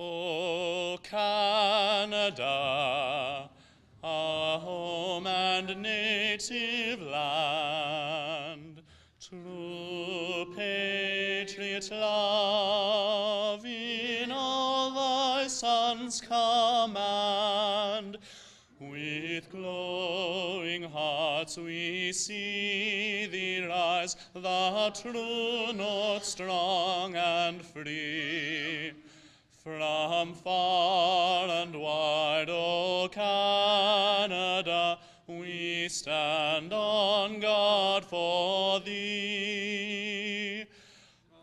O Canada, our home and native land, true patriot love in all thy sons command. With glowing hearts we see thee rise, the true north strong and free. From far and wide, O Canada, we stand on guard for thee.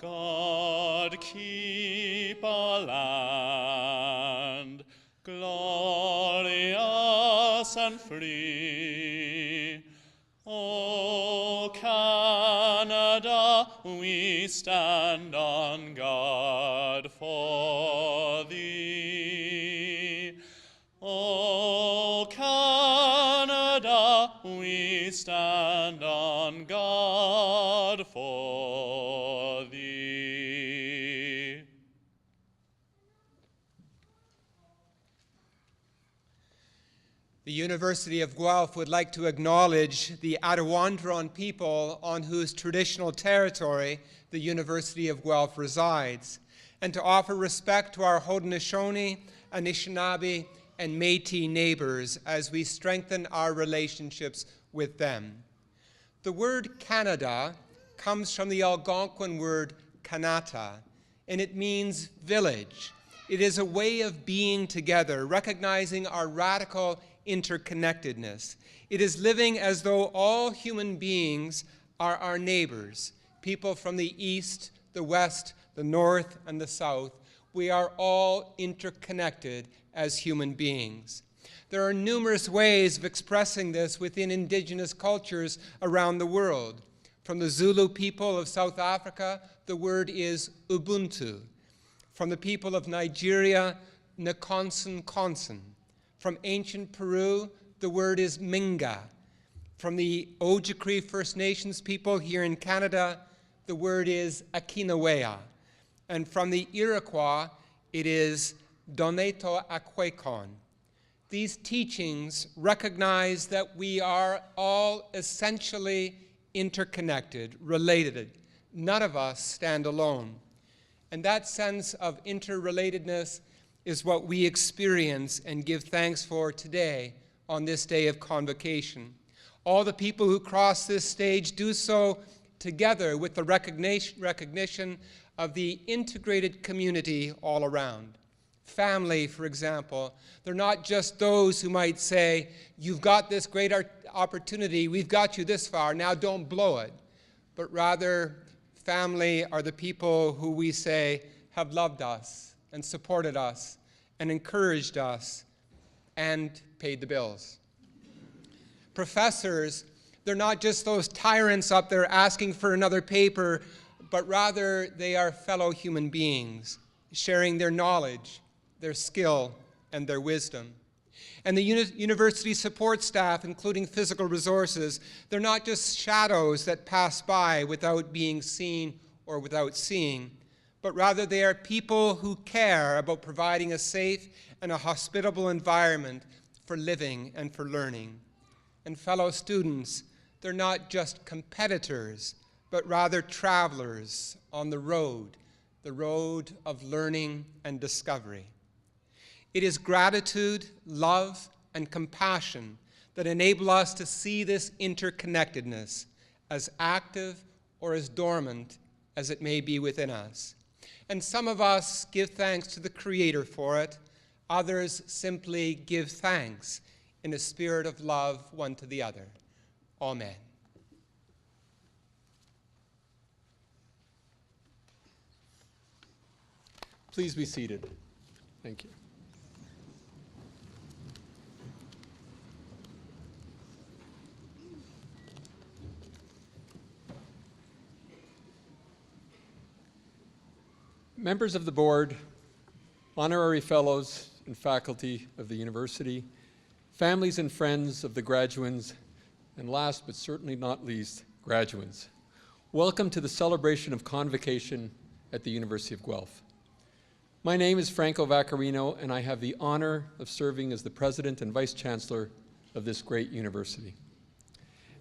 God keep our land glorious and free. O Canada, we stand on guard for thee. O Canada, we stand on guard for thee. The University of Guelph would like to acknowledge the Attawandaron people on whose traditional territory the University of Guelph resides, and to offer respect to our Haudenosaunee, Anishinaabe, and Métis neighbors as we strengthen our relationships with them. The word Canada comes from the Algonquin word Kanata, and it means village. It is a way of being together, recognizing our radical interconnectedness. It is living as though all human beings are our neighbors, people from the east, the west, the north, and the south. We are all interconnected as human beings. There are numerous ways of expressing this within indigenous cultures around the world. From the Zulu people of South Africa, the word is Ubuntu. From the people of Nigeria, Nkonsan Konsan. From ancient Peru, the word is Minga. From the Ojibwe First Nations people here in Canada, the word is Akinawea. And from the Iroquois, it is Doneto Akwekon. These teachings recognize that we are all essentially interconnected, related. None of us stand alone. And that sense of interrelatedness is what we experience and give thanks for today on this day of convocation. All the people who cross this stage do so together with the recognition of the integrated community all around. Family, for example, they're not just those who might say, you've got this great opportunity, we've got you this far, now don't blow it. But rather, family are the people who we say have loved us and supported us and encouraged us and paid the bills. Professors, they're not just those tyrants up there asking for another paper, but rather they are fellow human beings, sharing their knowledge, their skill, and their wisdom. And the university support staff, including physical resources, they're not just shadows that pass by without being seen or without seeing, but rather they are people who care about providing a safe and a hospitable environment for living and for learning. And fellow students, they're not just competitors, but rather travelers on the road of learning and discovery. It is gratitude, love, and compassion that enable us to see this interconnectedness, as active or as dormant as it may be within us. And some of us give thanks to the Creator for it. Others simply give thanks in a spirit of love one to the other. Amen. Please be seated. Thank you. Members of the board, honorary fellows and faculty of the university, families and friends of the graduands, and last but certainly not least, graduands. Welcome to the celebration of convocation at the University of Guelph. My name is Franco Vaccarino, and I have the honor of serving as the President and Vice Chancellor of this great university.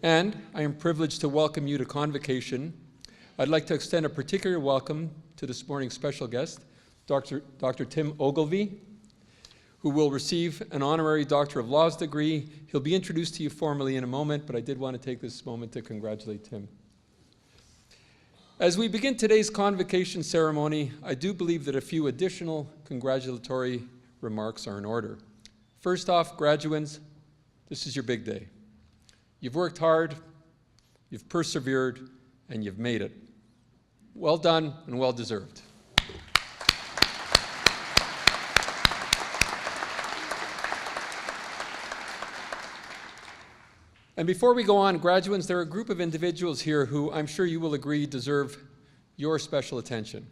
And I am privileged to welcome you to Convocation. I'd like to extend a particular welcome to this morning's special guest, Dr. Tim Ogilvie, who will receive an honorary Doctor of Laws degree. He'll be introduced to you formally in a moment, but I did want to take this moment to congratulate Tim. As we begin today's convocation ceremony, I do believe that a few additional congratulatory remarks are in order. First off, graduates, this is your big day. You've worked hard, you've persevered, and you've made it. Well done and well deserved. And before we go on, graduates, there are a group of individuals here who I'm sure you will agree deserve your special attention.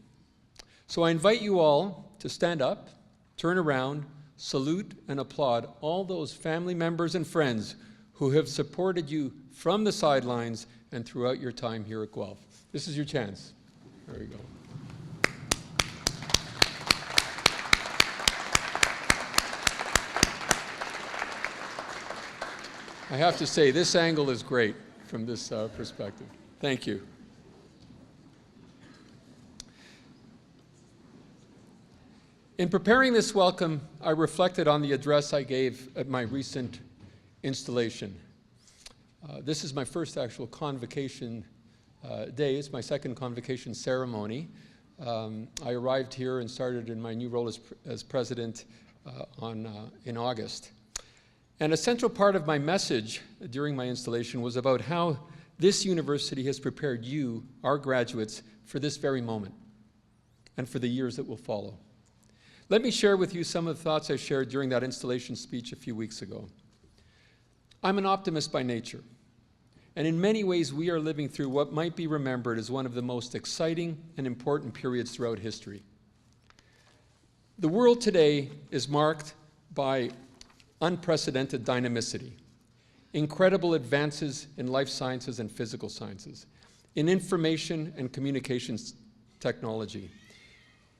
So I invite you all to stand up, turn around, salute and applaud all those family members and friends who have supported you from the sidelines and throughout your time here at Guelph. This is your chance. There you go. I have to say, this angle is great from this perspective. Thank you. In preparing this welcome, I reflected on the address I gave at my recent installation. This is my first actual convocation day. It's my second convocation ceremony. I arrived here and started in my new role as president in August. And a central part of my message during my installation was about how this university has prepared you, our graduates, for this very moment and for the years that will follow. Let me share with you some of the thoughts I shared during that installation speech a few weeks ago. I'm an optimist by nature, and in many ways we are living through what might be remembered as one of the most exciting and important periods throughout history. The world today is marked by unprecedented dynamicity, incredible advances in life sciences and physical sciences, in information and communications technology,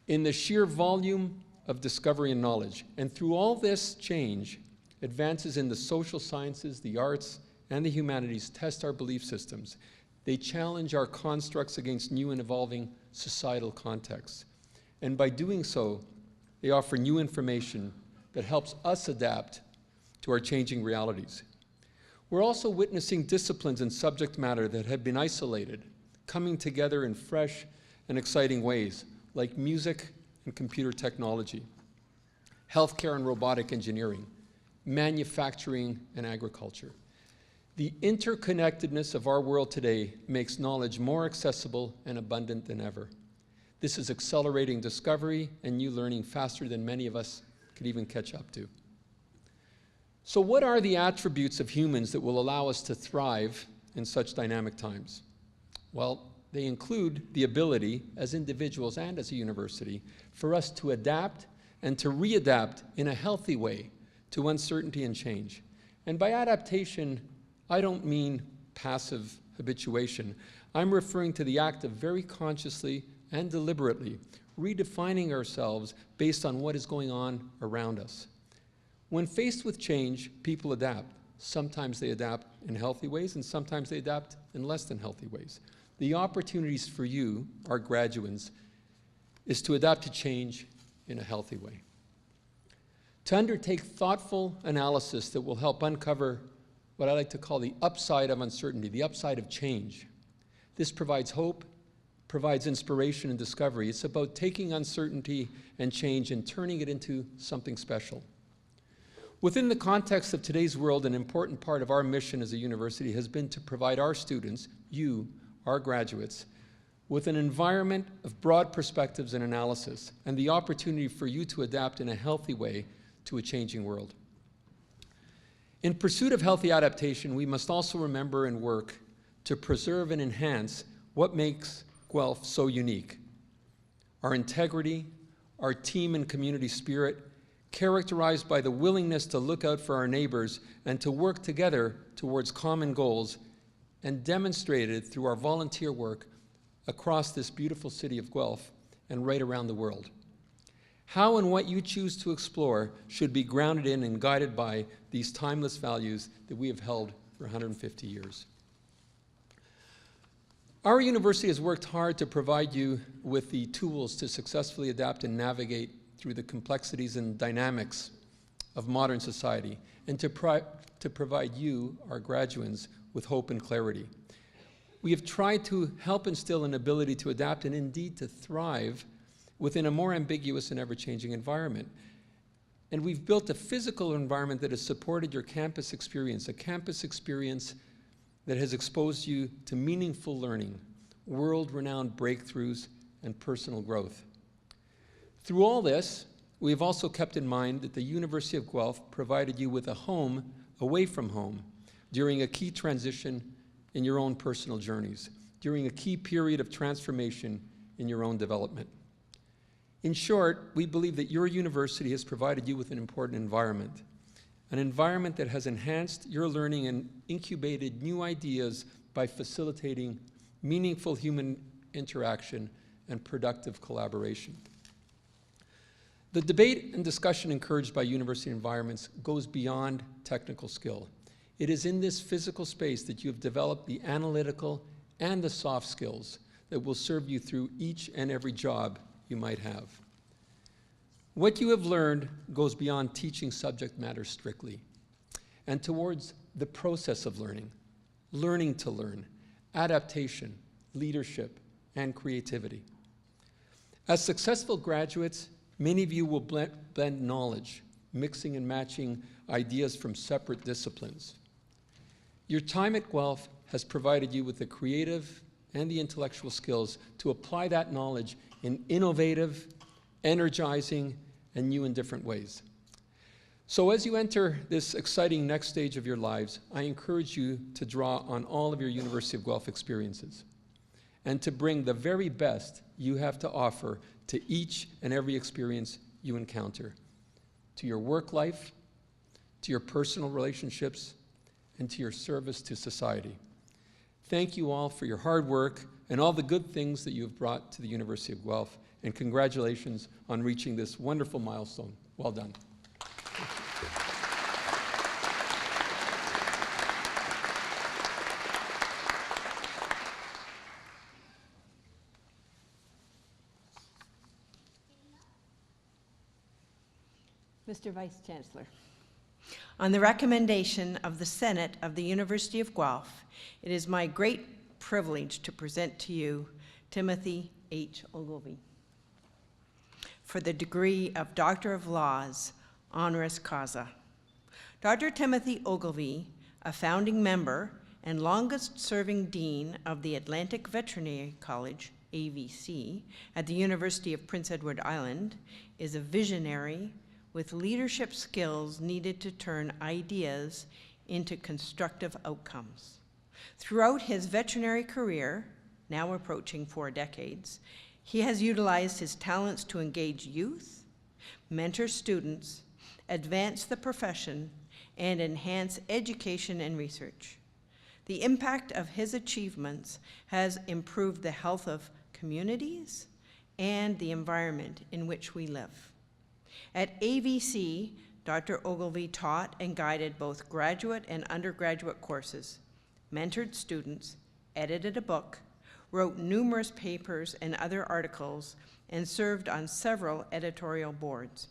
in the sheer volume of discovery and knowledge. And through all this change, advances in the social sciences, the arts, and the humanities test our belief systems. They challenge our constructs against new and evolving societal contexts. And by doing so, they offer new information that helps us adapt to our changing realities. We're also witnessing disciplines and subject matter that have been isolated, coming together in fresh and exciting ways, like music and computer technology, healthcare and robotic engineering, manufacturing and agriculture. The interconnectedness of our world today makes knowledge more accessible and abundant than ever. This is accelerating discovery and new learning faster than many of us could even catch up to. So what are the attributes of humans that will allow us to thrive in such dynamic times? Well, they include the ability, as individuals and as a university, for us to adapt and to readapt in a healthy way to uncertainty and change. And by adaptation, I don't mean passive habituation. I'm referring to the act of very consciously and deliberately redefining ourselves based on what is going on around us. When faced with change, people adapt. Sometimes they adapt in healthy ways, and sometimes they adapt in less than healthy ways. The opportunities for you, our graduates, is to adapt to change in a healthy way. To undertake thoughtful analysis that will help uncover what I like to call the upside of uncertainty, the upside of change. This provides hope, provides inspiration and discovery. It's about taking uncertainty and change and turning it into something special. Within the context of today's world, an important part of our mission as a university has been to provide our students, you, our graduates, with an environment of broad perspectives and analysis, and the opportunity for you to adapt in a healthy way to a changing world. In pursuit of healthy adaptation, we must also remember and work to preserve and enhance what makes Guelph so unique. Our integrity, our team and community spirit, characterized by the willingness to look out for our neighbors and to work together towards common goals, and demonstrated through our volunteer work across this beautiful city of Guelph and right around the world. How and what you choose to explore should be grounded in and guided by these timeless values that we have held for 150 years. Our university has worked hard to provide you with the tools to successfully adapt and navigate through the complexities and dynamics of modern society, and to provide you, our graduates, with hope and clarity. We have tried to help instill an ability to adapt and indeed to thrive within a more ambiguous and ever-changing environment. And we've built a physical environment that has supported your campus experience, a campus experience that has exposed you to meaningful learning, world-renowned breakthroughs, and personal growth. Through all this, we have also kept in mind that the University of Guelph provided you with a home away from home during a key transition in your own personal journeys, during a key period of transformation in your own development. In short, we believe that your university has provided you with an important environment that has enhanced your learning and incubated new ideas by facilitating meaningful human interaction and productive collaboration. The debate and discussion encouraged by university environments goes beyond technical skill. It is in this physical space that you have developed the analytical and the soft skills that will serve you through each and every job you might have. What you have learned goes beyond teaching subject matter strictly and towards the process of learning, learning to learn, adaptation, leadership, and creativity. As successful graduates, many of you will blend knowledge, mixing and matching ideas from separate disciplines. Your time at Guelph has provided you with the creative and the intellectual skills to apply that knowledge in innovative, energizing, and new and different ways. So as you enter this exciting next stage of your lives, I encourage you to draw on all of your University of Guelph experiences and to bring the very best you have to offer to each and every experience you encounter, to your work life, to your personal relationships, and to your service to society. Thank you all for your hard work and all the good things that you have brought to the University of Guelph, and congratulations on reaching this wonderful milestone. Well done. Mr. Vice Chancellor. On the recommendation of the Senate of the University of Guelph, it is my great privilege to present to you Timothy H. Ogilvie for the degree of Doctor of Laws, honoris causa. Dr. Timothy Ogilvie, a founding member and longest-serving dean of the Atlantic Veterinary College, AVC, at the University of Prince Edward Island, is a visionary with leadership skills needed to turn ideas into constructive outcomes. Throughout his veterinary career, now approaching 4 decades, he has utilized his talents to engage youth, mentor students, advance the profession, and enhance education and research. The impact of his achievements has improved the health of communities and the environment in which we live. At AVC, Dr. Ogilvie taught and guided both graduate and undergraduate courses, mentored students, edited a book, wrote numerous papers and other articles, and served on several editorial boards.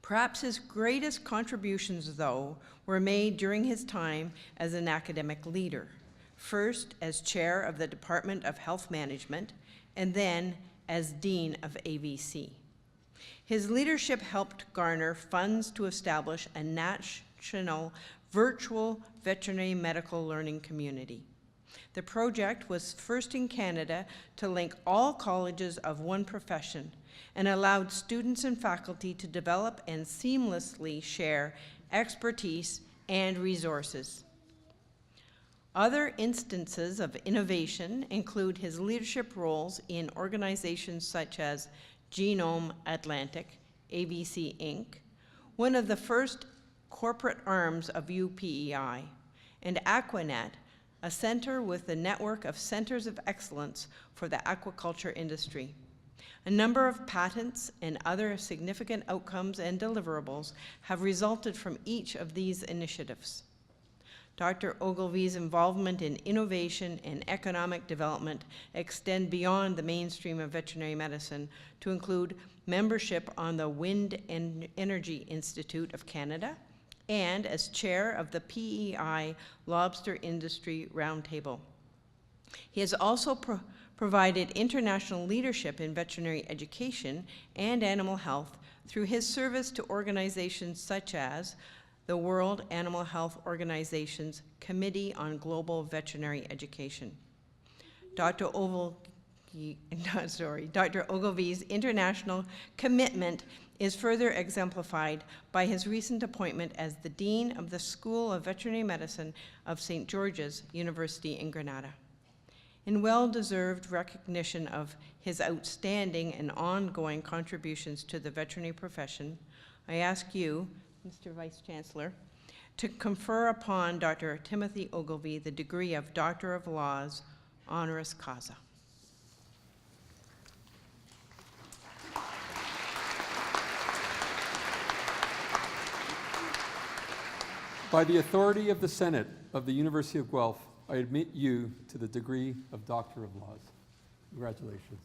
Perhaps his greatest contributions, though, were made during his time as an academic leader, first as chair of the Department of Health Management, and then as dean of AVC. His leadership helped garner funds to establish a national virtual veterinary medical learning community. The project was first in Canada to link all colleges of one profession and allowed students and faculty to develop and seamlessly share expertise and resources. Other instances of innovation include his leadership roles in organizations such as Genome Atlantic, AVC Inc., one of the first corporate arms of UPEI, and Aquanet, a center with a network of centers of excellence for the aquaculture industry. A number of patents and other significant outcomes and deliverables have resulted from each of these initiatives. Dr. Ogilvy's involvement in innovation and economic development extend beyond the mainstream of veterinary medicine to include membership on the Wind Energy Institute of Canada and as chair of the PEI Lobster Industry Roundtable. He has also provided international leadership in veterinary education and animal health through his service to organizations such as the World Animal Health Organization's Committee on Global Veterinary Education. Dr. Ogilvy's international commitment is further exemplified by his recent appointment as the Dean of the School of Veterinary Medicine of St. George's University in Granada. In well-deserved recognition of his outstanding and ongoing contributions to the veterinary profession, I ask you, Mr. Vice Chancellor, to confer upon Dr. Timothy Ogilvy the degree of Doctor of Laws, honoris causa. By the authority of the Senate of the University of Guelph, I admit you to the degree of Doctor of Laws. Congratulations.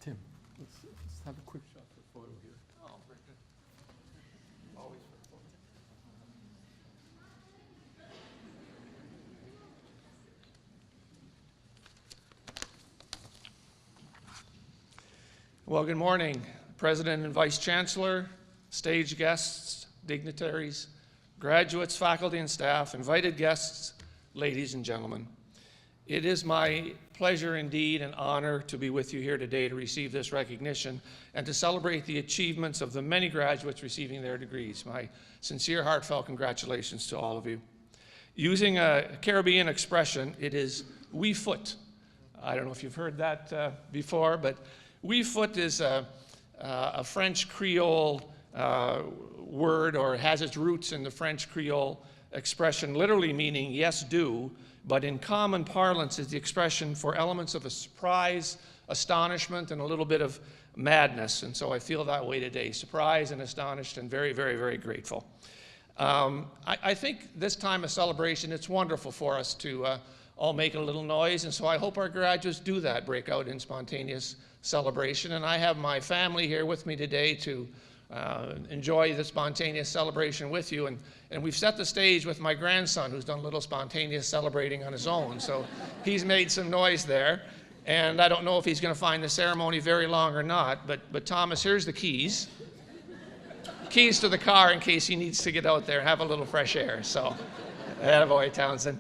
Tim, let's have a quick shot for a photo here. Oh, very good. Always for the photo. Well, good morning, President and Vice Chancellor, stage guests, dignitaries, graduates, faculty and staff, invited guests, ladies and gentlemen. It is my pleasure indeed and honor to be with you here today to receive this recognition and to celebrate the achievements of the many graduates receiving their degrees. My sincere, heartfelt congratulations to all of you. Using a Caribbean expression, it is "we foot." I don't know if you've heard that before, but "we foot" is a French Creole word, or has its roots in the French Creole expression, literally meaning "yes, do," but in common parlance is the expression for elements of a surprise, astonishment, and a little bit of madness. And so I feel that way today, surprised and astonished and very, very, very grateful. I think this time of celebration, it's wonderful for us to all make a little noise, and so I hope our graduates do that, break out in spontaneous celebration. And I have my family here with me today to enjoy the spontaneous celebration with you. And we've set the stage with my grandson, who's done a little spontaneous celebrating on his own. So he's made some noise there. And I don't know if he's going to find the ceremony very long or not, but Thomas, here's the keys. Keys to the car in case he needs to get out there and have a little fresh air. So, attaboy, Townsend.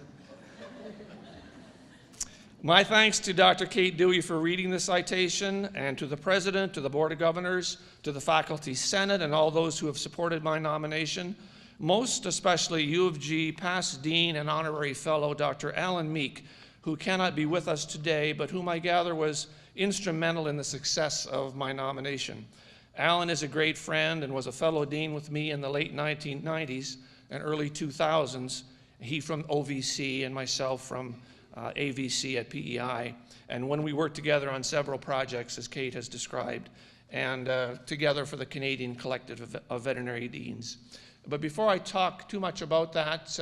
My thanks to Dr. Kate Dewey for reading the citation, and to the President, to the Board of Governors, to the Faculty Senate, and all those who have supported my nomination, most especially U of G past Dean and Honorary Fellow Dr. Alan Meek, who cannot be with us today, but whom I gather was instrumental in the success of my nomination. Alan is a great friend and was a fellow dean with me in the late 1990s and early 2000s, he from OVC and myself from AVC at PEI, and when we worked together on several projects, as Kate has described, and together for the Canadian Collective of Veterinary Deans. But before I talk too much about that,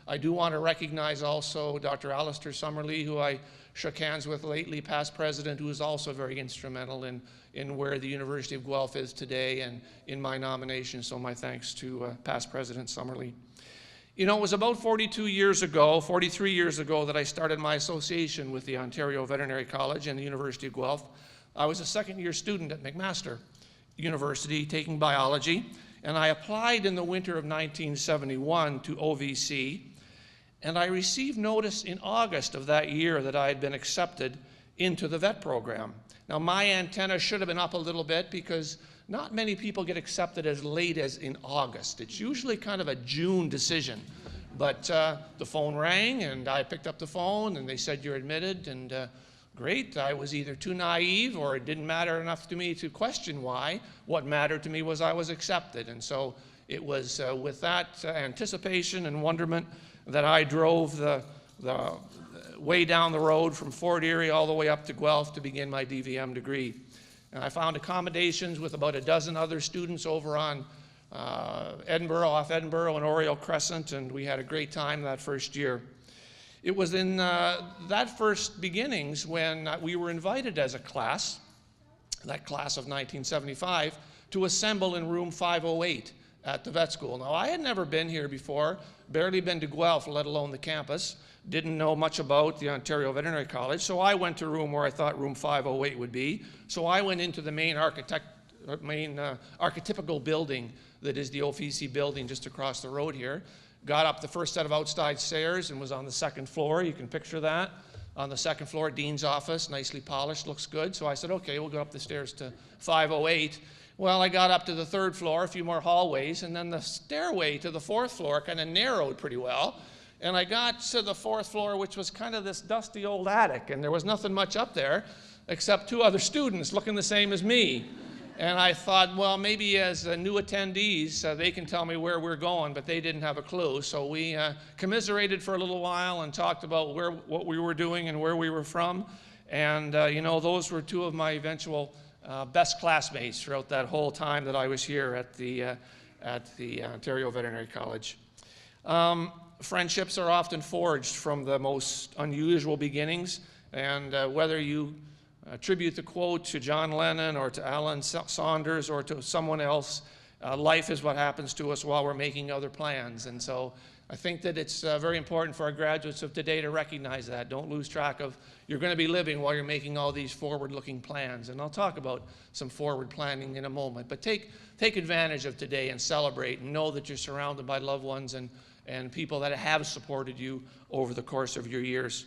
I do want to recognize also Dr. Alistair Summerlee, who I shook hands with lately, past president, who is also very instrumental in where the University of Guelph is today and in my nomination, so my thanks to past President Summerlee. You know, it was about 43 years ago that I started my association with the Ontario Veterinary College and the University of Guelph. I was a second-year student at McMaster University taking biology, and I applied in the winter of 1971 to OVC, and I received notice in August of that year that I had been accepted into the vet program. Now, my antenna should have been up a little bit because not many people get accepted as late as in August. It's usually kind of a June decision. But the phone rang, and I picked up the phone, and they said, "You're admitted," and Great. I was either too naive or it didn't matter enough to me to question why. What mattered to me was I was accepted. And so it was with that anticipation and wonderment that I drove the way down the road from Fort Erie all the way up to Guelph to begin my DVM degree. And I found accommodations with about a dozen other students over on Edinburgh, off Edinburgh and Oriole Crescent, and we had a great time that first year. It was in that first beginnings when we were invited as a class, that class of 1975, to assemble in room 508 at the vet school. Now, I had never been here before, barely been to Guelph, let alone the campus, didn't know much about the Ontario Veterinary College, so I went to a room where I thought room 508 would be. So I went into the main archetypical building that is the OVC building just across the road here. Got up the first set of outside stairs and was on the second floor. You can picture that. On the second floor, Dean's office, nicely polished, looks good. So I said, okay, we'll go up the stairs to 508. Well, I got up to the third floor, a few more hallways, and then the stairway to the fourth floor kind of narrowed pretty well. And I got to the fourth floor, which was kind of this dusty old attic, and there was nothing much up there except two other students looking the same as me. And I thought, well, maybe as new attendees, they can tell me where we're going, but they didn't have a clue. So we commiserated for a little while and talked about what we were doing and where we were from. And, you know, those were two of my eventual best classmates throughout that whole time that I was here at the Ontario Veterinary College. Friendships are often forged from the most unusual beginnings, and whether you attribute the quote to John Lennon or to Alan Saunders or to someone else, life is what happens to us while we're making other plans. And so I think that it's very important for our graduates of today to recognize that. Don't lose track of you're going to be living while you're making all these forward-looking plans. And I'll talk about some forward planning in a moment. But take advantage of today and celebrate and know that you're surrounded by loved ones and people that have supported you over the course of your years.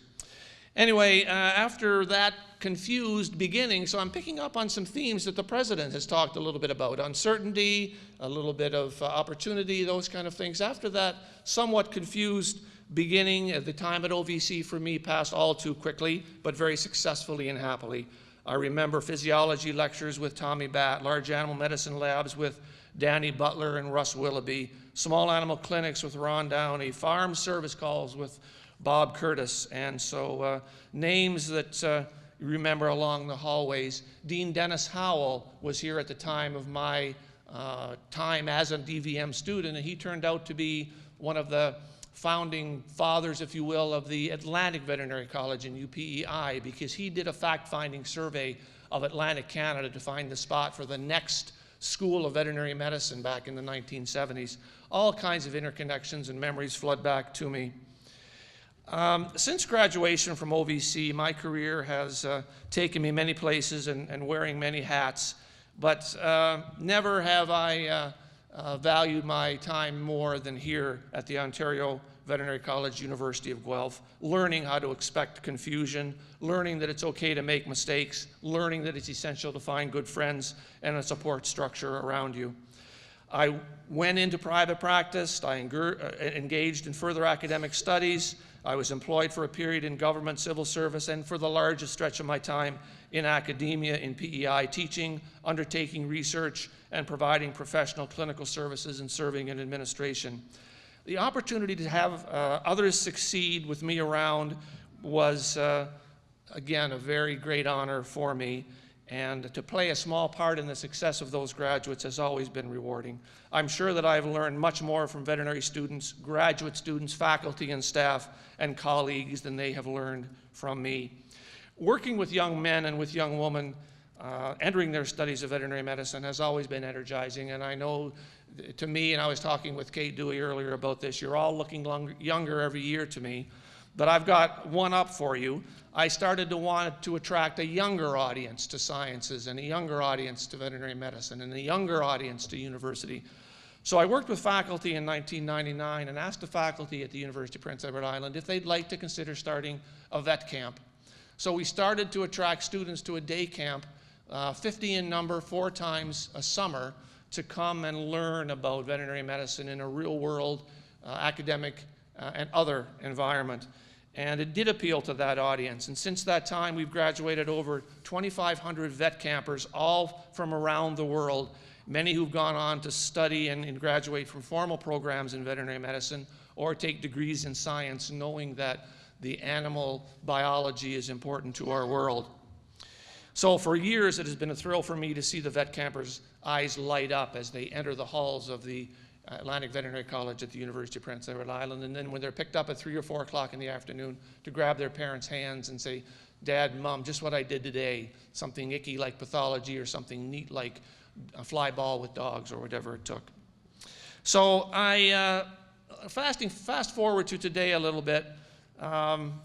Anyway, after that confused beginning, so I'm picking up on some themes that the President has talked a little bit about. Uncertainty, a little bit of opportunity, those kind of things. After that somewhat confused beginning, the time at OVC for me passed all too quickly, but very successfully and happily. I remember physiology lectures with Tommy Batt, large animal medicine labs with Danny Butler and Russ Willoughby, small animal clinics with Ron Downey, farm service calls with Bob Curtis, and so names that you remember along the hallways. Dean Dennis Howell was here at the time of my time as a DVM student, and he turned out to be one of the founding fathers, if you will, of the Atlantic Veterinary College in UPEI, because he did a fact-finding survey of Atlantic Canada to find the spot for the next School of Veterinary Medicine back in the 1970s. All kinds of interconnections and memories flood back to me. Since graduation from OVC, my career has taken me many places and wearing many hats, but never have I valued my time more than here at the Ontario Veterinary College, University of Guelph, learning how to expect confusion, learning that it's okay to make mistakes, learning that it's essential to find good friends and a support structure around you. I went into private practice, I engaged in further academic studies, I was employed for a period in government civil service, and for the largest stretch of my time in academia in PEI, teaching, undertaking research, and providing professional clinical services and serving in administration. The opportunity to have others succeed with me around was, again, a very great honor for me. And to play a small part in the success of those graduates has always been rewarding. I'm sure that I've learned much more from veterinary students, graduate students, faculty and staff, and colleagues than they have learned from me. Working with young men and with young women entering their studies of veterinary medicine has always been energizing, and I know to me, and I was talking with Kate Dewey earlier about this, you're all looking younger every year to me, but I've got one up for you. I started to want to attract a younger audience to sciences and a younger audience to veterinary medicine and a younger audience to university. So I worked with faculty in 1999 and asked the faculty at the University of Prince Edward Island if they'd like to consider starting a vet camp. So we started to attract students to a day camp, 50 in number, 4 times a summer, to come and learn about veterinary medicine in a real world academic and other environment. And it did appeal to that audience. And since that time, we've graduated over 2,500 vet campers, all from around the world, many who've gone on to study and graduate from formal programs in veterinary medicine or take degrees in science, knowing that the animal biology is important to our world. So for years, it has been a thrill for me to see the vet campers' eyes light up as they enter the halls of the Atlantic Veterinary College at the University of Prince Edward Island, and then when they're picked up at 3 or 4 o'clock in the afternoon to grab their parents' hands and say, Dad, Mom, just what I did today, something icky like pathology or something neat like a fly ball with dogs or whatever it took. So I, fast forward to today a little bit.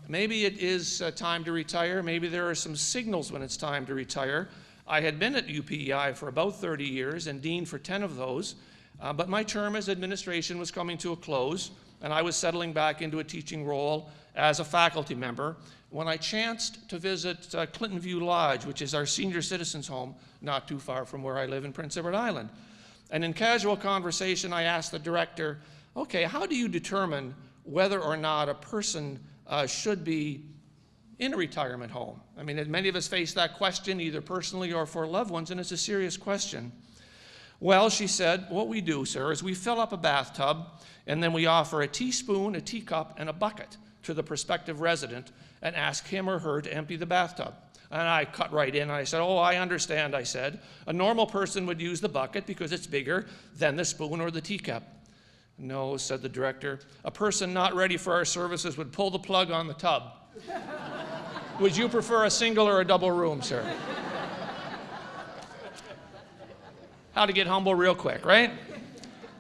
Maybe it is time to retire. Maybe there are some signals when it's time to retire. I had been at UPEI for about 30 years and dean for 10 of those, but my term as administration was coming to a close, and I was settling back into a teaching role as a faculty member when I chanced to visit Clinton View Lodge, which is our senior citizens home not too far from where I live in Prince Edward Island. And in casual conversation, I asked the director, okay, how do you determine whether or not a person should be in a retirement home? I mean, many of us face that question either personally or for loved ones, and it's a serious question. Well, she said, what we do, sir, is we fill up a bathtub, and then we offer a teaspoon, a teacup, and a bucket to the prospective resident and ask him or her to empty the bathtub. And I cut right in, and I said, oh, I understand, I said. A normal person would use the bucket because it's bigger than the spoon or the teacup. No, said the director, a person not ready for our services would pull the plug on the tub. Would you prefer a single or a double room, sir? How to get humble real quick, right?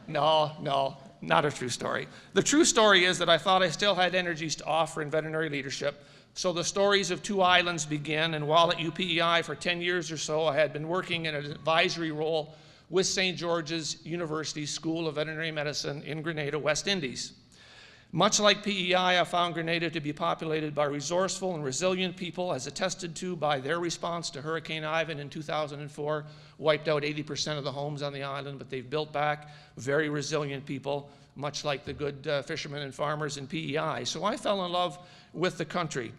No, not a true story. The true story is that I thought I still had energies to offer in veterinary leadership. So the stories of two islands begin, and while at UPEI for 10 years or so, I had been working in an advisory role with St. George's University School of Veterinary Medicine in Grenada, West Indies. Much like PEI, I found Grenada to be populated by resourceful and resilient people, as attested to by their response to Hurricane Ivan in 2004, wiped out 80% of the homes on the island, but they've built back very resilient people, much like the good fishermen and farmers in PEI. So I fell in love with the country.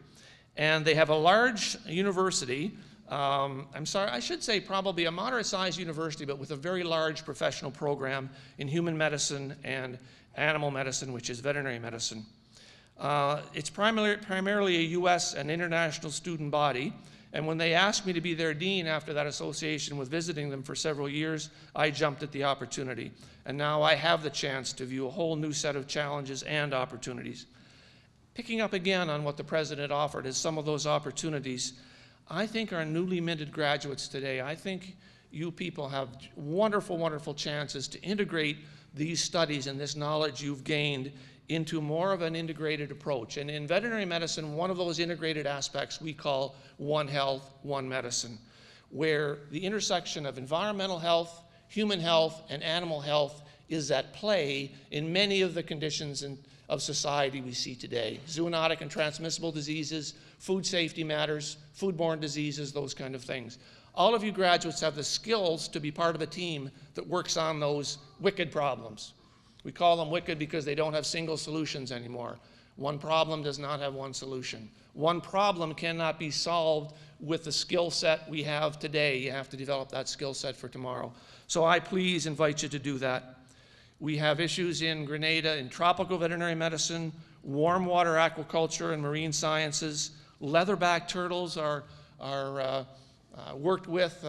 And they have a large university, I should say probably a moderate-sized university, but with a very large professional program in human medicine and animal medicine, which is veterinary medicine. It's primarily a U.S. and international student body, and when they asked me to be their dean after that association was visiting them for several years, I jumped at the opportunity. And now I have the chance to view a whole new set of challenges and opportunities. Picking up again on what the president offered as some of those opportunities, I think our newly minted graduates today, I think you people have wonderful, wonderful chances to integrate these studies and this knowledge you've gained into more of an integrated approach. And in veterinary medicine, one of those integrated aspects we call One Health, One Medicine, where the intersection of environmental health, human health, and animal health is at play in many of the conditions of society we see today. Zoonotic and transmissible diseases, food safety matters, foodborne diseases, those kind of things. All of you graduates have the skills to be part of a team that works on those wicked problems. We call them wicked because they don't have single solutions anymore. One problem does not have one solution. One problem cannot be solved with the skill set we have today. You have to develop that skill set for tomorrow. So I please invite you to do that. We have issues in Grenada in tropical veterinary medicine, warm water aquaculture and marine sciences. Leatherback turtles are worked with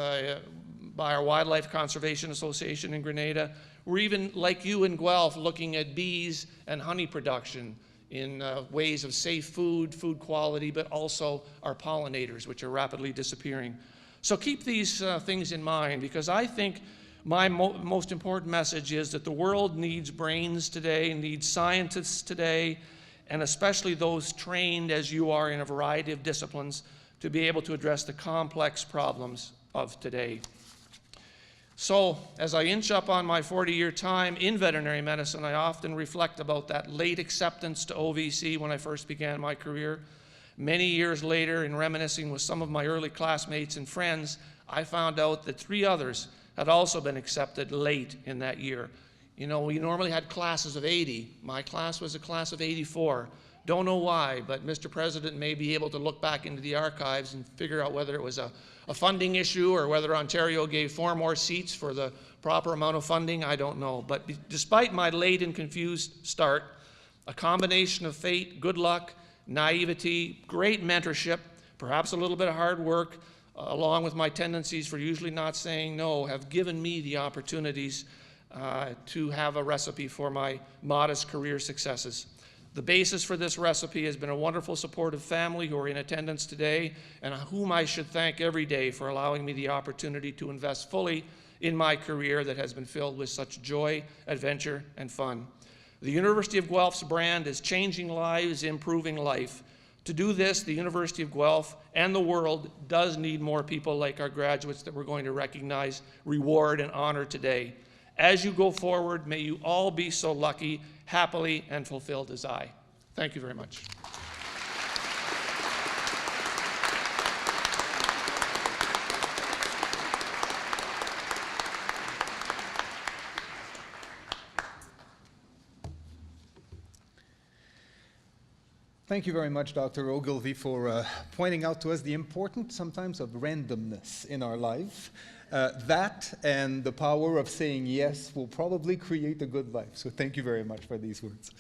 by our Wildlife Conservation Association in Grenada. We're even, like you in Guelph, looking at bees and honey production in ways of safe food quality, but also our pollinators, which are rapidly disappearing. So keep these things in mind, because I think my most important message is that the world needs brains today, needs scientists today, and especially those trained as you are in a variety of disciplines to be able to address the complex problems of today. So, as I inch up on my 40-year time in veterinary medicine, I often reflect about that late acceptance to OVC when I first began my career. Many years later, in reminiscing with some of my early classmates and friends, I found out that 3 others had also been accepted late in that year. You know, we normally had classes of 80. My class was a class of 84. Don't know why, but Mr. President may be able to look back into the archives and figure out whether it was a funding issue or whether Ontario gave 4 more seats for the proper amount of funding. I don't know. But despite my late and confused start, a combination of fate, good luck, naivety, great mentorship, perhaps a little bit of hard work, along with my tendencies for usually not saying no, have given me the opportunities to have a recipe for my modest career successes. The basis for this recipe has been a wonderful supportive family who are in attendance today and whom I should thank every day for allowing me the opportunity to invest fully in my career that has been filled with such joy, adventure, and fun. The University of Guelph's brand is changing lives, improving life. To do this, the University of Guelph and the world does need more people like our graduates that we're going to recognize, reward, and honor today. As you go forward, may you all be so lucky, happily, and fulfilled as I. Thank you very much. Thank you very much, Dr. Ogilvie, for pointing out to us the importance sometimes of randomness in our life. That and the power of saying yes will probably create a good life. So thank you very much for these words.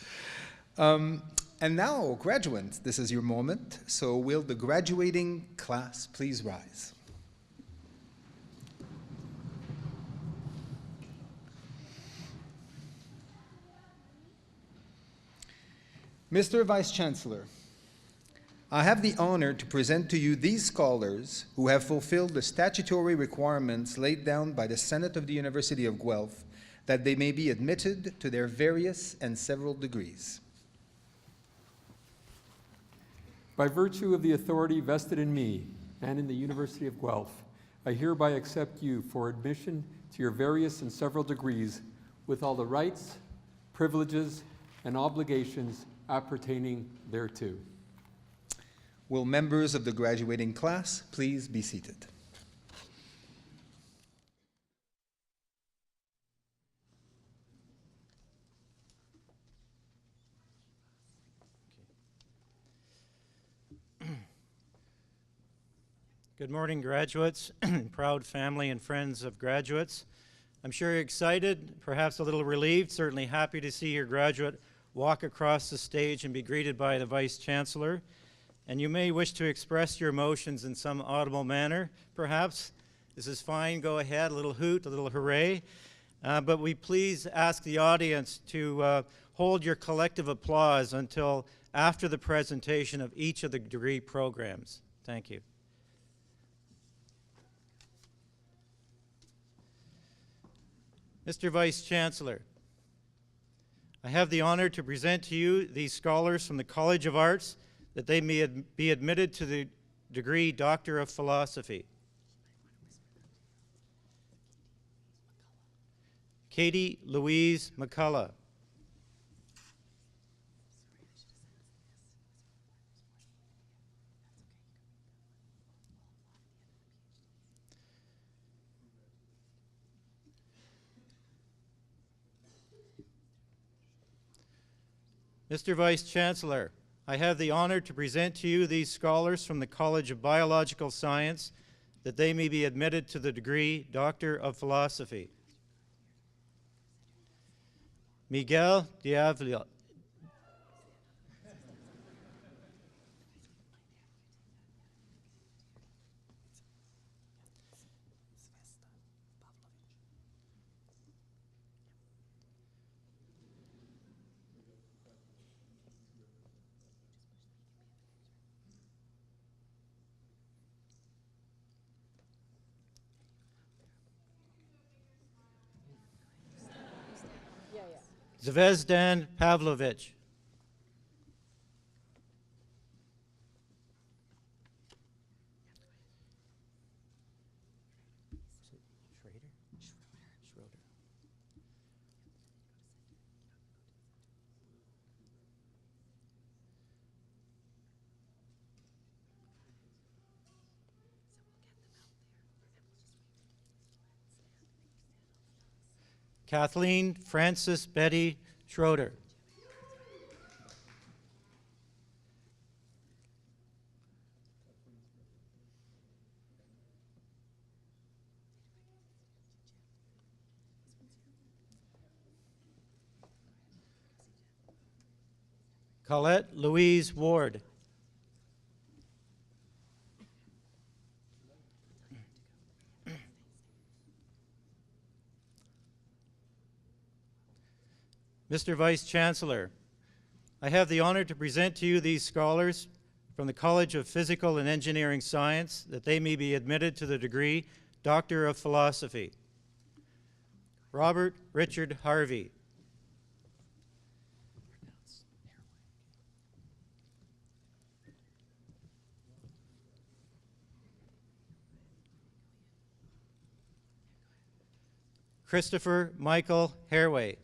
And now, graduates, this is your moment. So will the graduating class please rise? Mr. Vice-Chancellor, I have the honor to present to you these scholars who have fulfilled the statutory requirements laid down by the Senate of the University of Guelph that they may be admitted to their various and several degrees. By virtue of the authority vested in me and in the University of Guelph, I hereby accept you for admission to your various and several degrees with all the rights, privileges, and obligations appertaining thereto. Will members of the graduating class please be seated? Good morning, graduates, proud family and friends of graduates. I'm sure you're excited, perhaps a little relieved, certainly happy to see your graduate walk across the stage and be greeted by the Vice-Chancellor. And you may wish to express your emotions in some audible manner, perhaps. This is fine, go ahead, a little hoot, a little hooray. But we please ask the audience to hold your collective applause until after the presentation of each of the degree programs. Thank you. Mr. Vice-Chancellor, I have the honor to present to you these scholars from the College of Arts that they may be admitted to the degree Doctor of Philosophy. Katie Louise McCullough. Mr. Vice-Chancellor, I have the honor to present to you these scholars from the College of Biological Science that they may be admitted to the degree Doctor of Philosophy. Miguel Diavila. Zvezdan Pavlovich. Kathleen Frances Betty Schroeder. Colette Louise Ward. Mr. Vice Chancellor, I have the honor to present to you these scholars from the College of Physical and Engineering Science that they may be admitted to the degree Doctor of Philosophy. Robert Richard Harvey. Christopher Michael Hairway.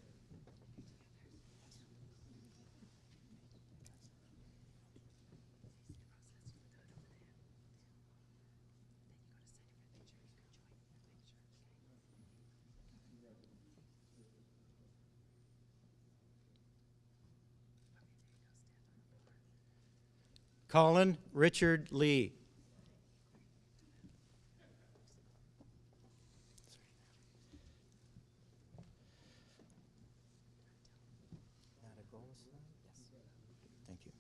Colin Richard Lee. Thank you.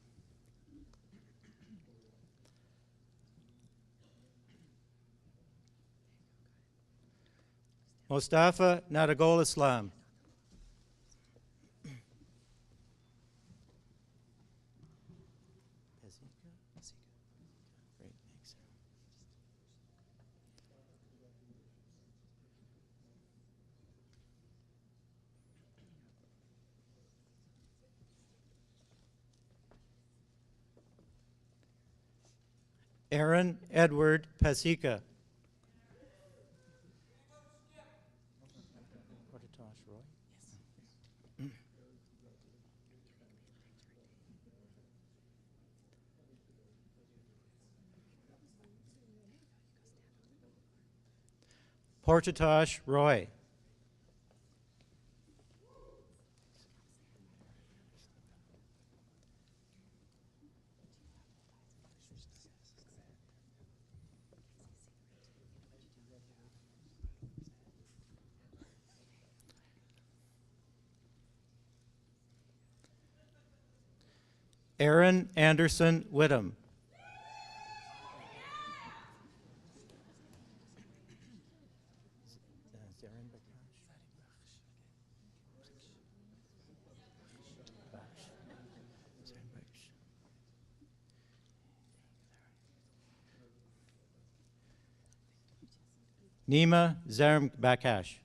Mustafa Nadagol Islam. Aaron Edward Pasica. Portatosh Roy. Aaron Anderson Whittam. Nima Zarmbakash.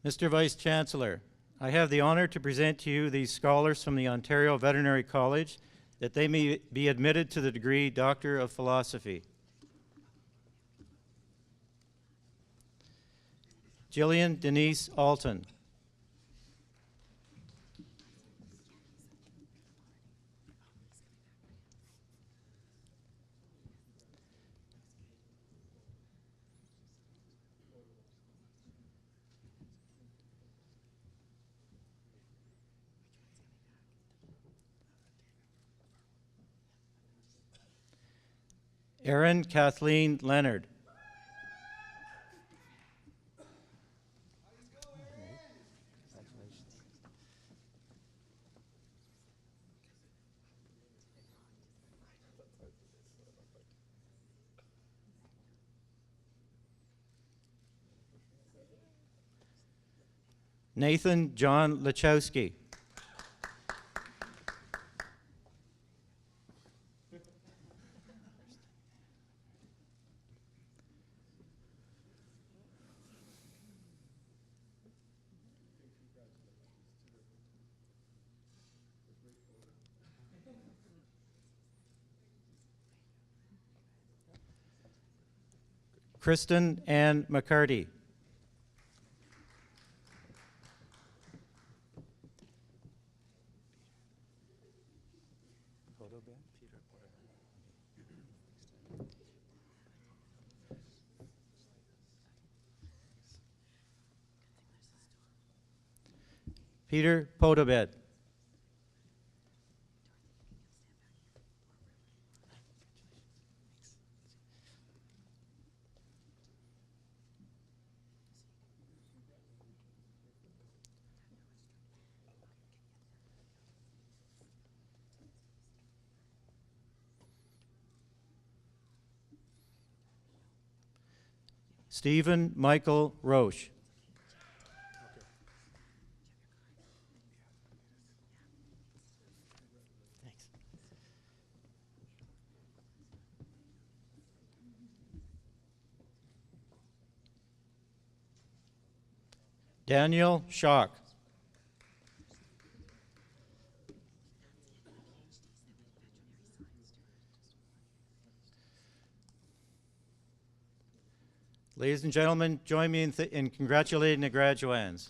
Mr. Vice Chancellor, I have the honor to present to you these scholars from the Ontario Veterinary College that they may be admitted to the degree Doctor of Philosophy. Jillian Denise Alton. Erin Kathleen Leonard. Nathan John Lachowski. Kristen Ann McCarty. Peter Podobed. Stephen Michael Roche. Daniel Schock. Ladies and gentlemen, join me in congratulating the graduands.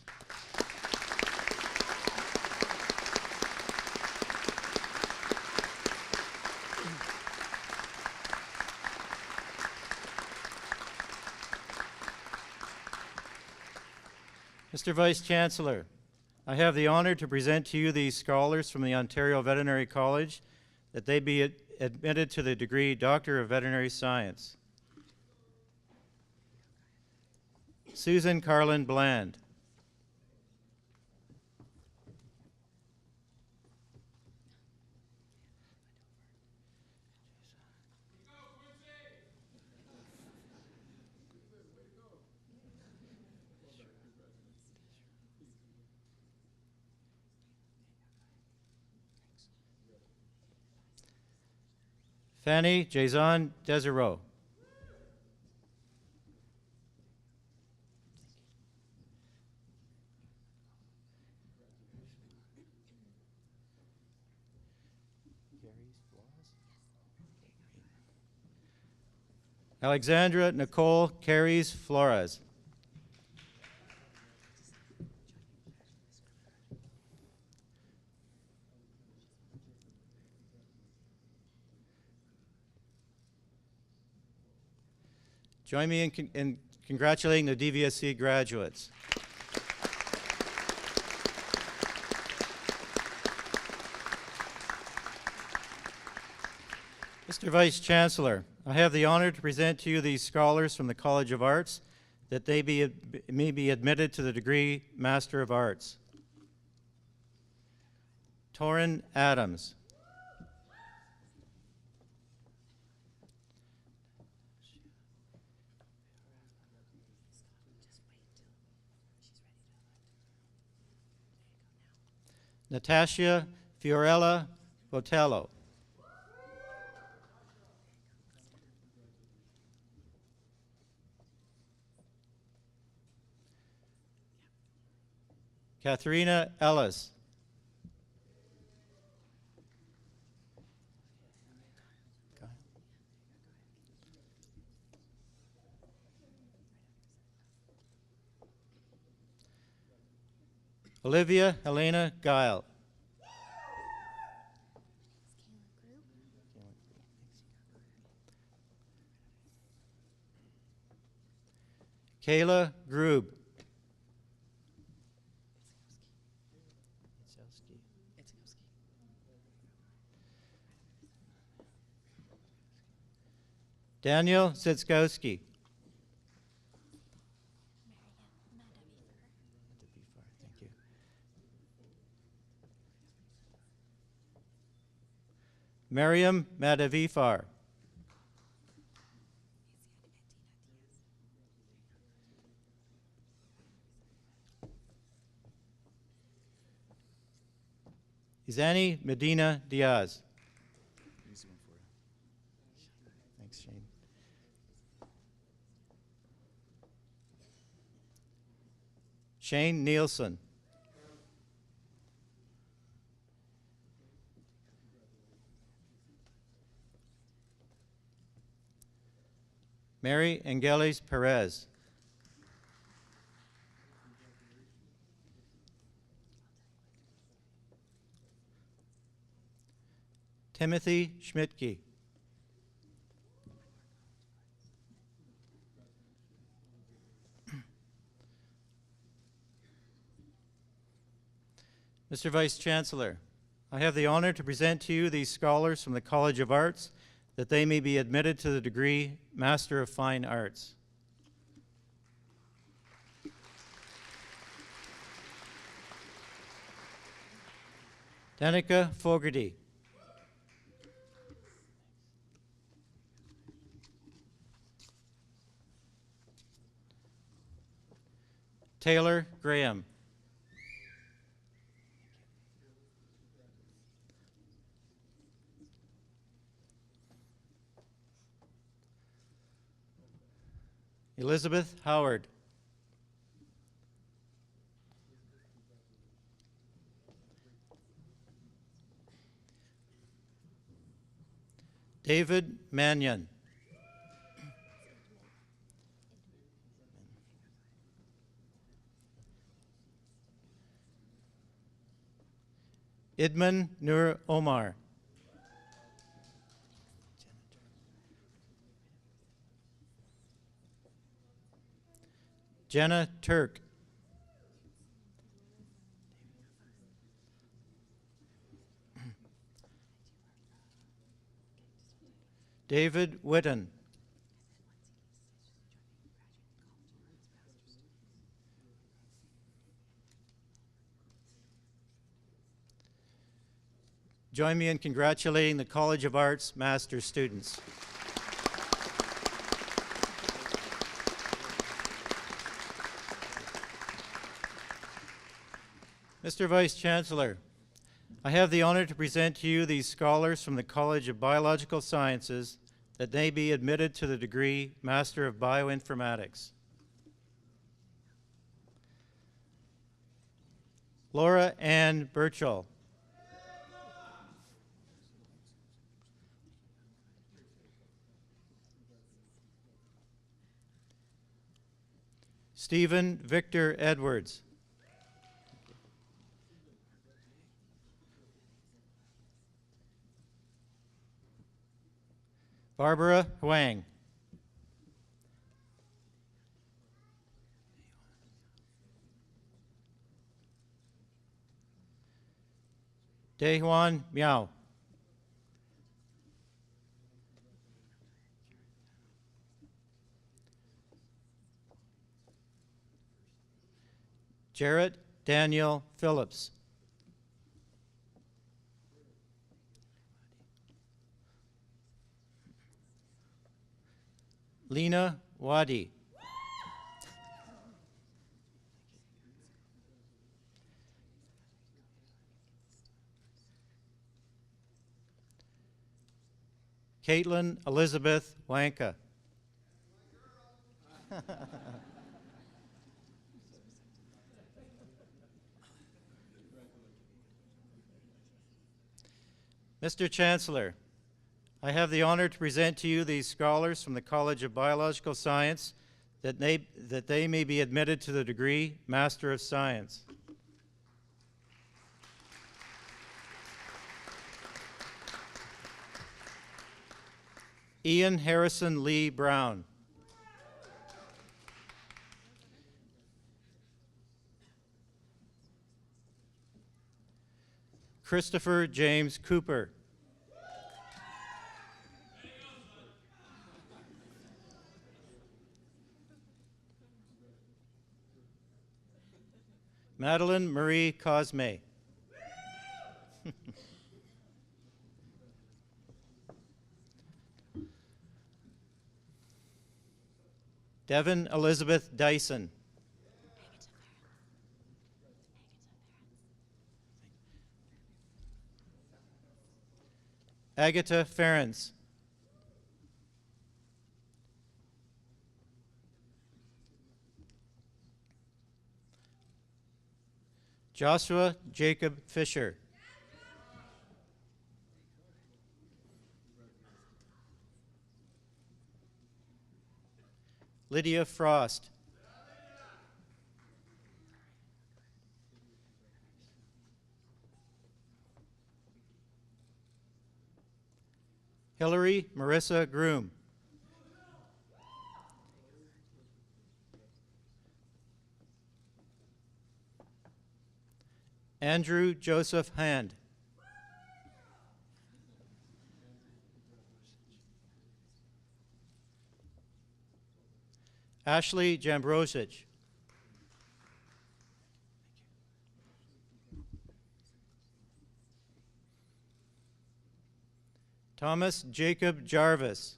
Mr. Vice Chancellor, I have the honor to present to you these scholars from the Ontario Veterinary College, that they be admitted to the degree Doctor of Veterinary Science. Susan Carlin Bland. Fanny Jason Desereau. Alexandra Nicole Carries Flores. Join me in congratulating the DVSC graduates. Mr. Vice Chancellor, I have the honor to present to you these scholars from the College of Arts, that they may be admitted to the degree Master of Arts. Torrin Adams. Natasha Fiorella Botello. Katharina Ellis. Olivia Helena Guile. Kayla Grube. Daniel Zitzkowski. Thank you. Miriam Madavifar. Izani Medina Diaz. Thanks, Shane. Shane Nielsen. Mary Angeles Perez. Timothy Schmidtke. Mr. Vice Chancellor, I have the honor to present to you these scholars from the College of Arts that they may be admitted to the degree Master of Fine Arts. Danica Fogarty. Taylor Graham. Elizabeth Howard. David Mannion. Idman Nur Omar. Jenna Turk. David Witten. Join me in congratulating the College of Arts Master's students. Mr. Vice Chancellor, I have the honor to present to you these scholars from the College of Biological Sciences that they be admitted to the degree Master of Bioinformatics. Laura Ann Birchall. Stephen Victor Edwards. Barbara Huang. Daehuan Miao. Jarrett Daniel Phillips. Lena Wadi. Caitlin Elizabeth Wanka. Mr. Chancellor, I have the honor to present to you these scholars from the College of Biological Science that they may be admitted to the degree Master of Science. Ian Harrison Lee Brown. Christopher James Cooper. Madeline Marie Cosme. Devin Elizabeth Dyson. Agatha Ferentz. Joshua Jacob Fisher. Lydia Frost. Hillary Marissa Groom. Andrew Joseph Hand. Ashley Jambrosic. Thomas Jacob Jarvis.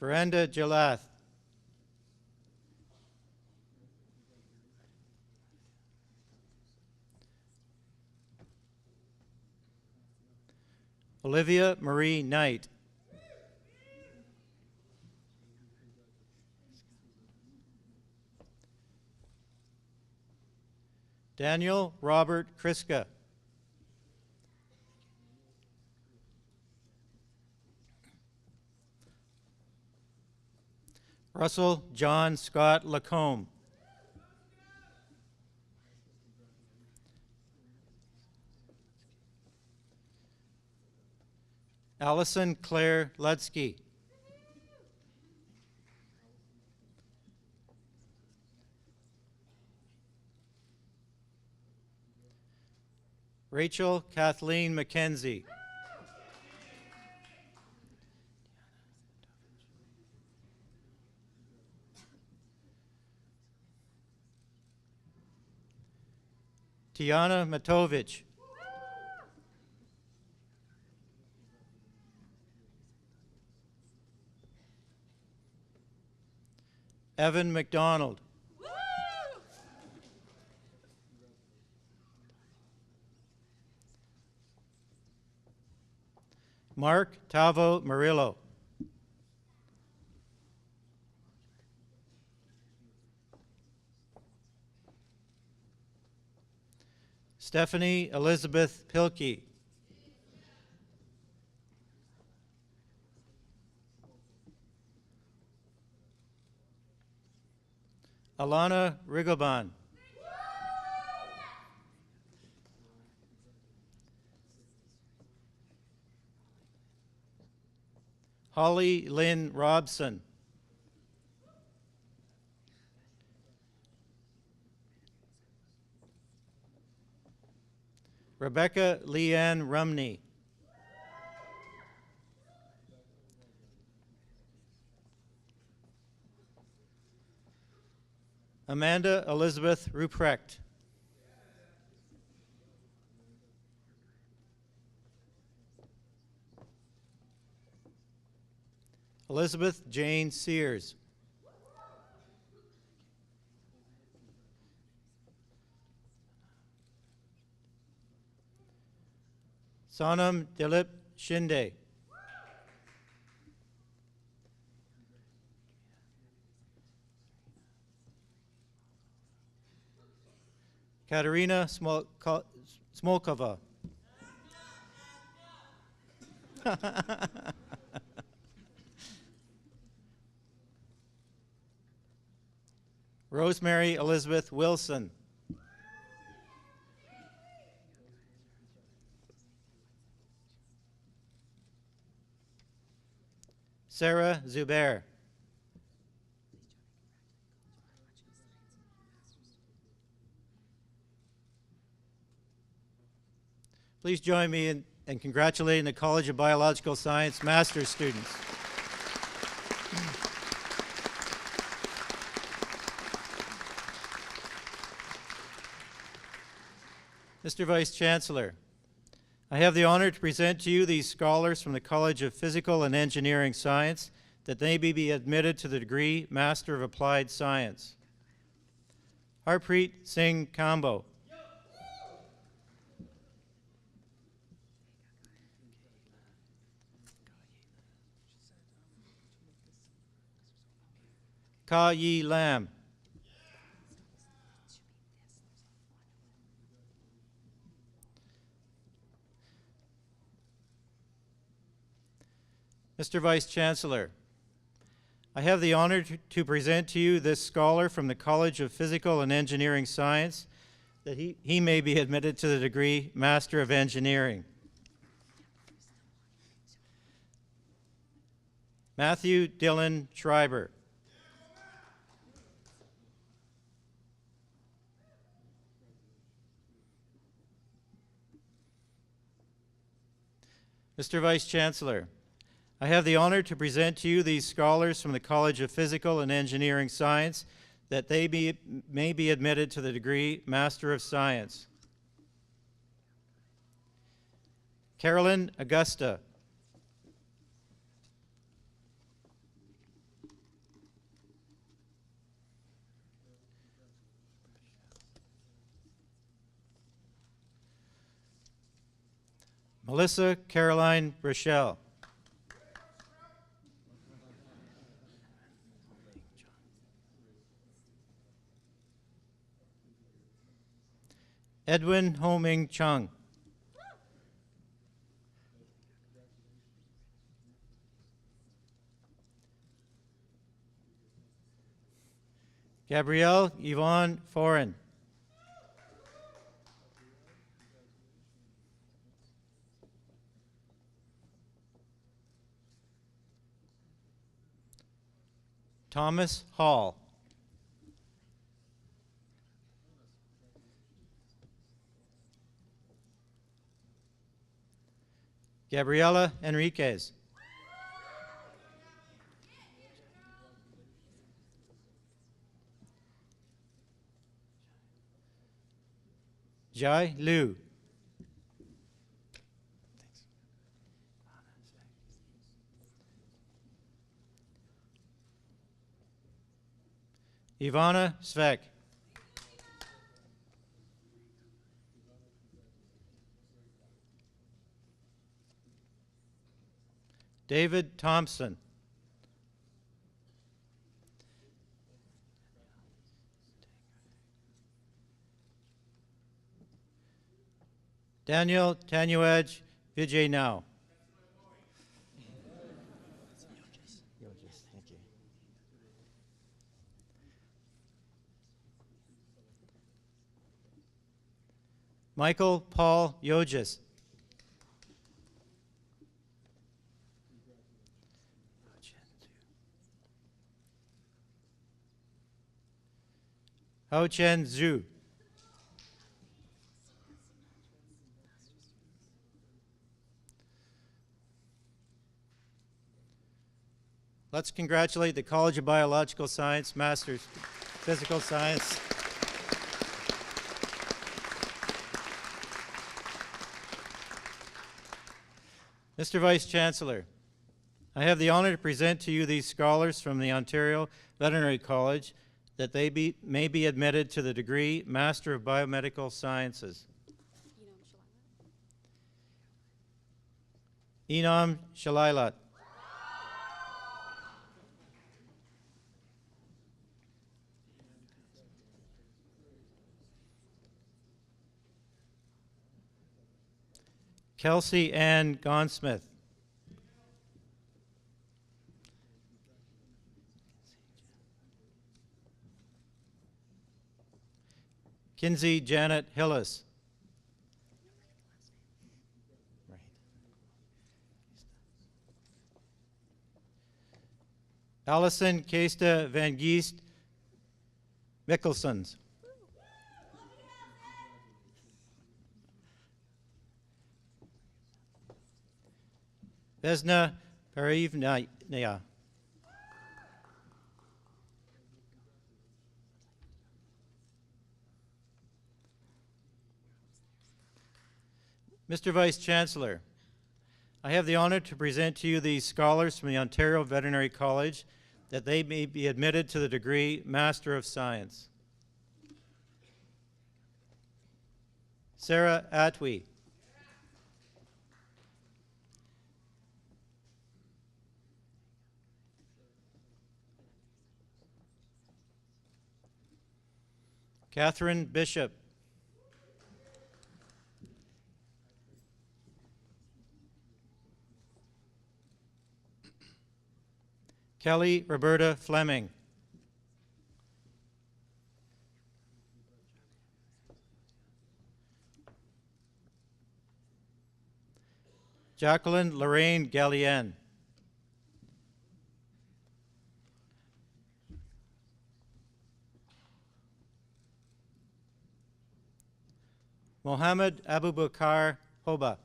Veranda Jalath. Olivia Marie Knight. Daniel Robert Kriska. Russell John Scott Lacombe. Allison Claire Ludsky. Rachel Kathleen McKenzie. Tiana Matovich. Evan McDonald. Mark Tavo Murillo. Stephanie Elizabeth Pilkey. Alana Rigoban. Holly Lynn Robson. Rebecca Leanne Rumney. Amanda Elizabeth Ruprecht. Elizabeth Jane Sears. Sonam Dilip Shinde. Katerina Smolkova. Rosemary Elizabeth Wilson. Sarah Zubair. Please join me in congratulating the College of Biological Science master's students. Mr. Vice Chancellor, I have the honor to present to you these scholars from the College of Physical and Engineering Science that they may be admitted to the degree Master of Applied Science. Harpreet Singh Kambo. Ka Yi Lam. Mr. Vice Chancellor, I have the honor to present to you this scholar from the College of Physical and Engineering Science that he may be admitted to the degree Master of Engineering. Matthew Dylan Schreiber. Mr. Vice Chancellor, I have the honor to present to you these scholars from the College of Physical and Engineering Science that they may be admitted to the degree Master of Science. Carolyn Augusta. Melissa Caroline Rochelle. Edwin Ho-Ming Chung. Gabrielle Yvonne Foran. Thomas Hall. Gabriela Enriquez. Jai Liu. Ivana Svek. David Thompson. Daniel Tanuaj Vijay Now. Michael Paul Yogis. Hao Chen Zhu. Let's congratulate the College of Biological Science, Masters Physical Science. Mr. Vice Chancellor, I have the honor to present to you these scholars from the Ontario Veterinary College that they may be admitted to the degree Master of Biomedical Sciences. Enam Shalailat. Kelsey Ann Gonsmith. Kinsey Janet Hillis. Allison Keesta Van Geest Mikkelsons. Vesna Parivnaya. Mr. Vice Chancellor, I have the honor to present to you these scholars from the Ontario Veterinary College that they may be admitted to the degree Master of Science. Sarah Atwee. Catherine Bishop. Kelly Roberta Fleming. Jacqueline Lorraine Gallien. Mohammed Abubakar Hoba.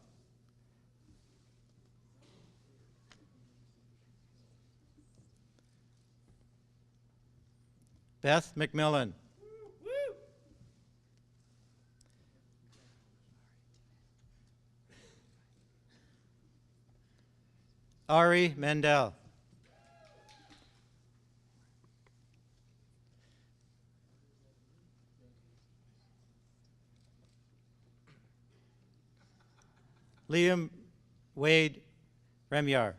Beth McMillan. Ari Mendel. Liam Wade Remyar.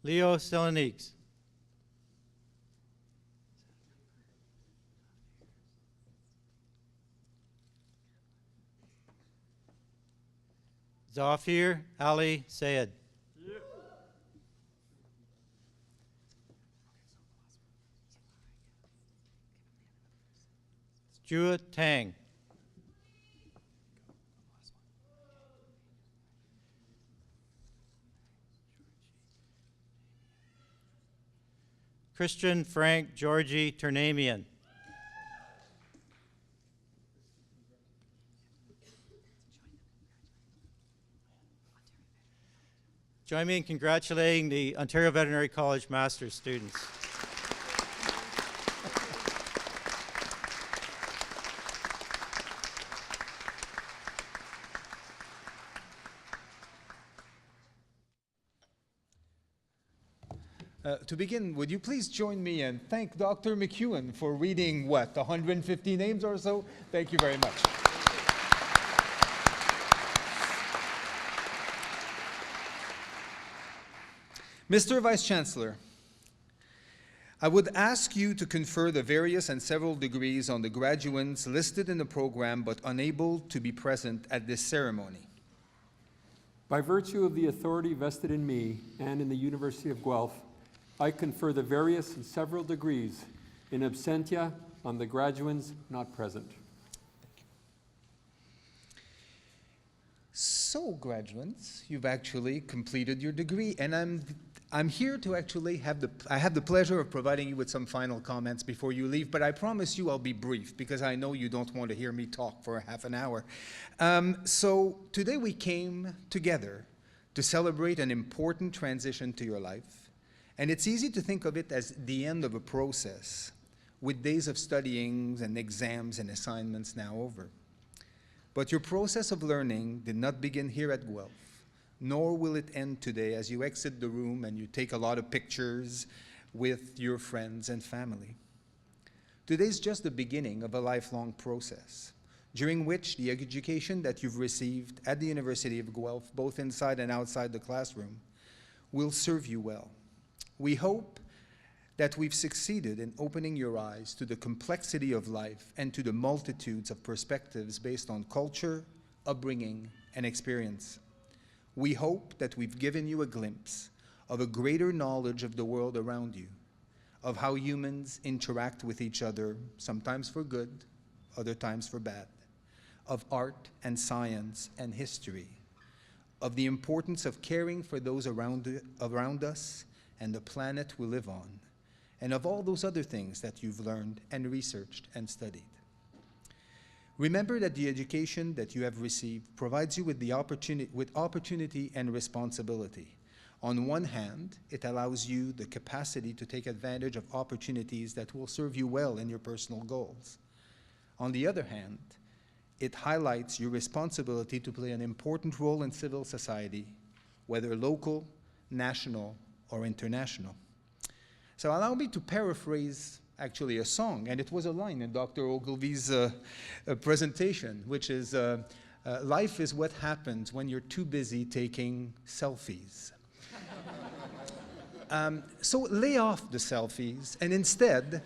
Leo Seleniques. Zafir Ali Sayed. Jua Tang. Christian Frank Georgie Turnamian. Join me in congratulating the Ontario Veterinary College Master's students. To begin, would you please join me and thank Dr. McEwen for reading, what, 150 names or so? Thank you very much. Mr. Vice-Chancellor, I would ask you to confer the various and several degrees on the graduates listed in the program but unable to be present at this ceremony. By virtue of the authority vested in me and in the University of Guelph, I confer the various and several degrees in absentia on the graduands not present. So, graduates, you've actually completed your degree, and I'm here to actually have the pleasure of providing you with some final comments before you leave, but I promise you I'll be brief because I know you don't want to hear me talk for half an hour. So today we came together to celebrate an important transition to your life, and it's easy to think of it as the end of a process with days of studying and exams and assignments now over. But your process of learning did not begin here at Guelph, nor will it end today as you exit the room and you take a lot of pictures with your friends and family. Today's just the beginning of a lifelong process, during which the education that you've received at the University of Guelph, both inside and outside the classroom, will serve you well. We hope that we've succeeded in opening your eyes to the complexity of life and to the multitudes of perspectives based on culture, upbringing, and experience. We hope that we've given you a glimpse of a greater knowledge of the world around you, of how humans interact with each other, sometimes for good, other times for bad, of art and science and history, of the importance of caring for those around us and the planet we live on, and of all those other things that you've learned and researched and studied. Remember that the education that you have received provides you with opportunity and responsibility. On one hand, it allows you the capacity to take advantage of opportunities that will serve you well in your personal goals. On the other hand, it highlights your responsibility to play an important role in civil society, whether local, national, or international. So allow me to paraphrase actually a song, and it was a line in Dr. Ogilvy's presentation, which is, life is what happens when you're too busy taking selfies. So lay off the selfies, and instead,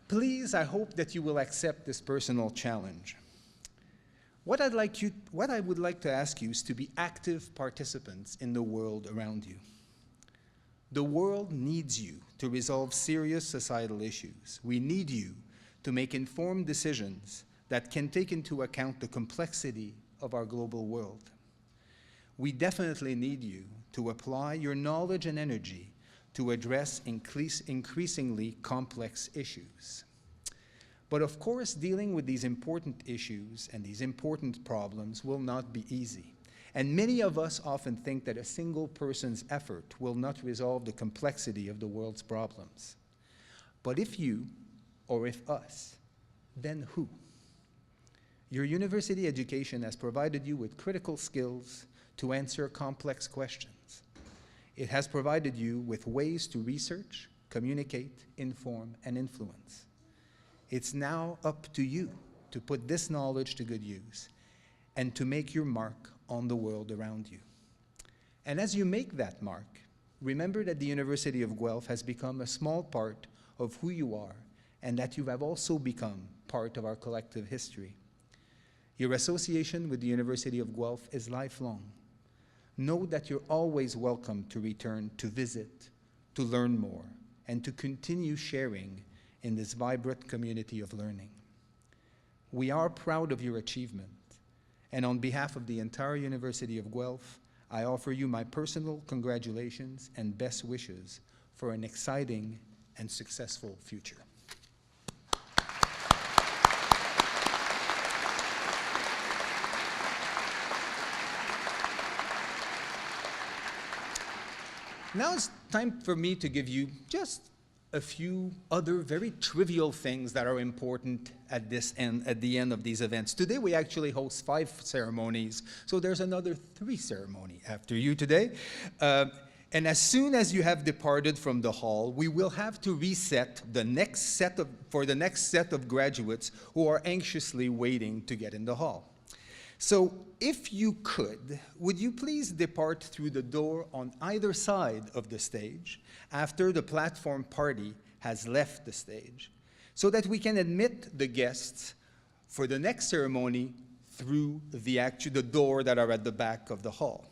please, I hope that you will accept this personal challenge. What I would like to ask you is to be active participants in the world around you. The world needs you to resolve serious societal issues. We need you to make informed decisions that can take into account the complexity of our global world. We definitely need you to apply your knowledge and energy to address increasingly complex issues. But of course, dealing with these important issues and these important problems will not be easy. And many of us often think that a single person's effort will not resolve the complexity of the world's problems. But if you, or if us, then who? Your university education has provided you with critical skills to answer complex questions. It has provided you with ways to research, communicate, inform, and influence. It's now up to you to put this knowledge to good use and to make your mark on the world around you. And as you make that mark, remember that the University of Guelph has become a small part of who you are, and that you have also become part of our collective history. Your association with the University of Guelph is lifelong. Know that you're always welcome to return to visit, to learn more, and to continue sharing in this vibrant community of learning. We are proud of your achievement, and on behalf of the entire University of Guelph, I offer you my personal congratulations and best wishes for an exciting and successful future. Now it's time for me to give you just a few other very trivial things that are important at the end of these events. Today we actually host 5 ceremonies, so there's another 3 ceremonies after you today. And as soon as you have departed from the hall, we will have to reset for the next set of graduates who are anxiously waiting to get in the hall. So if you could, would you please depart through the door on either side of the stage after the platform party has left the stage, so that we can admit the guests for the next ceremony through the door that are at the back of the hall.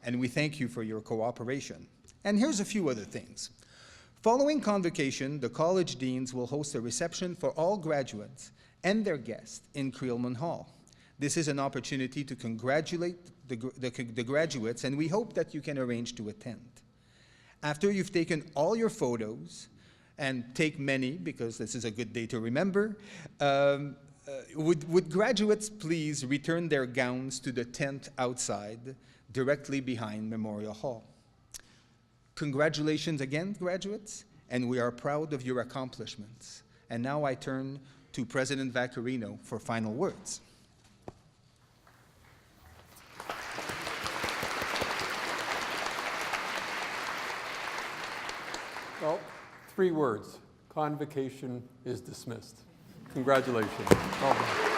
And we thank you for your cooperation. And here's a few other things. Following convocation, the college deans will host a reception for all graduates and their guests in Creelman Hall. This is an opportunity to congratulate the graduates, and we hope that you can arrange to attend. After you've taken all your photos, and take many because this is a good day to remember, would graduates please return their gowns to the tent outside, directly behind Memorial Hall. Congratulations again, graduates, and we are proud of your accomplishments. And now I turn to President Vaccarino for final words. Well, 3 words. Convocation is dismissed. Congratulations. Well done.